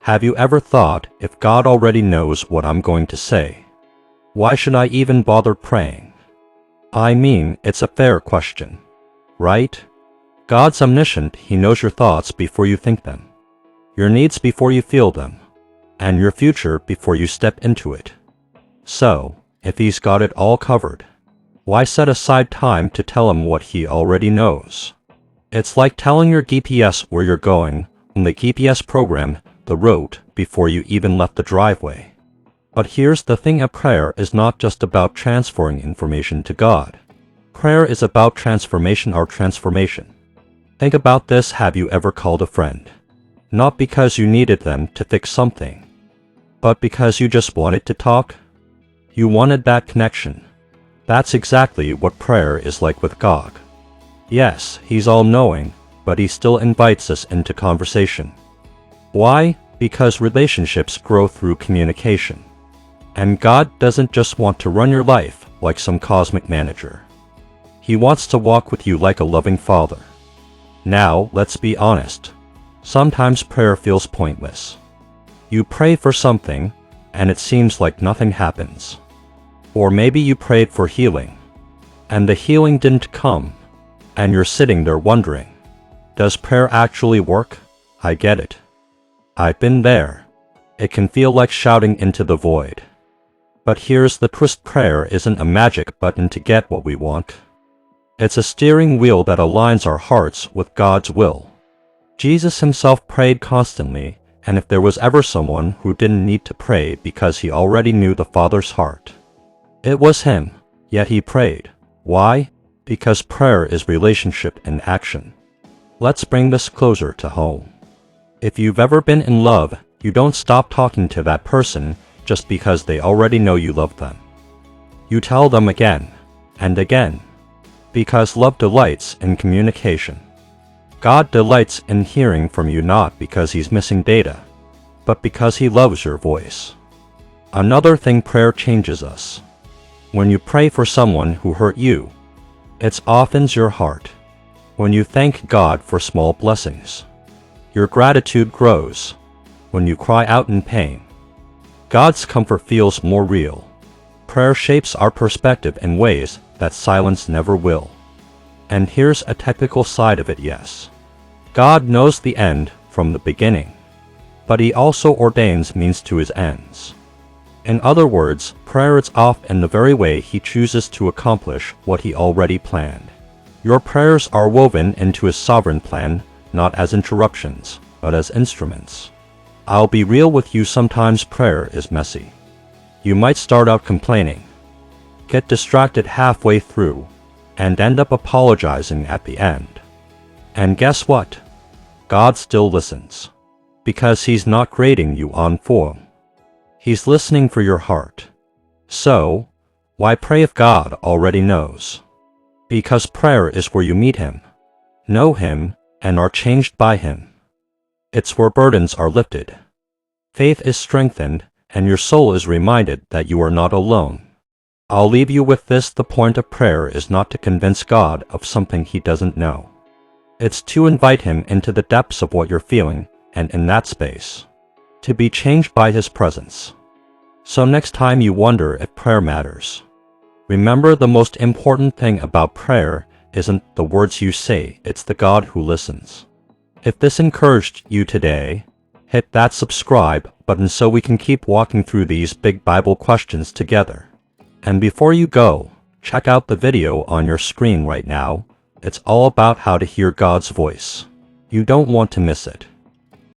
Have you ever thought, if God already knows what I'm going to say, why should I even bother praying? I mean, it's a fair question, right? God's omniscient. He knows your thoughts before you think them, your needs before you feel them, and your future before you step into it. So, if He's got it all covered, why set aside time to tell Him what He already knows? It's like telling your GPS where you're going when the GPS program the road before you even left the driveway. But here's the thing, a prayer is not just about transferring information to God. Prayer is about transformation or transformation. Think about this. Have you ever called a friend? Not because you needed them to fix something, but because you just wanted to talk? You wanted that connection. That's exactly what prayer is like with God. Yes, He's all-knowing, but He still invites us into conversation. Why? Because relationships grow through communication. And God doesn't just want to run your life like some cosmic manager. He wants to walk with you like a loving father. Now, let's be honest. Sometimes prayer feels pointless. You pray for something, and it seems like nothing happens. Or maybe you prayed for healing, and the healing didn't come, and you're sitting there wondering, does prayer actually work? I get it. I've been there. It can feel like shouting into the void. But here's the twist: prayer isn't a magic button to get what we want. It's a steering wheel that aligns our hearts with God's will. Jesus Himself prayed constantly, and if there was ever someone who didn't need to pray because He already knew the Father's heart, it was Him. Yet He prayed. Why? Because prayer is relationship in action. Let's bring this closer to home. If you've ever been in love, you don't stop talking to that person just because they already know you love them. You tell them again and again, because love delights in communication. God delights in hearing from you, not because He's missing data, but because He loves your voice. Another thing, prayer changes us. When you pray for someone who hurt you, it softens your heart. When you thank God for small blessings, your gratitude grows. When you cry out in pain, God's comfort feels more real. Prayer shapes our perspective in ways that silence never will. And here's a technical side of it. Yes, God knows the end from the beginning, but He also ordains means to His ends. In other words, prayer is off in the very way He chooses to accomplish what He already planned. Your prayers are woven into His sovereign plan, not as interruptions, but as instruments. I'll be real with you, sometimes prayer is messy. You might start out complaining, get distracted halfway through, and end up apologizing at the end. And guess what? God still listens. Because He's not grading you on form. He's listening for your heart. So, why pray if God already knows? Because prayer is where you meet Him, know Him, and are changed by Him. It's where burdens are lifted, faith is strengthened, and your soul is reminded that you are not alone. I'll leave you with this: the point of prayer is not to convince God of something He doesn't know. It's to invite Him into the depths of what you're feeling, and in that space, to be changed by His presence. So next time you wonder if prayer matters, remember, the most important thing about prayer isn't the words you say, it's the God who listens. If this encouraged you today, hit that subscribe button so we can keep walking through these big Bible questions together. And before you go, check out the video on your screen right now. It's all about how to hear God's voice. You don't want to miss it.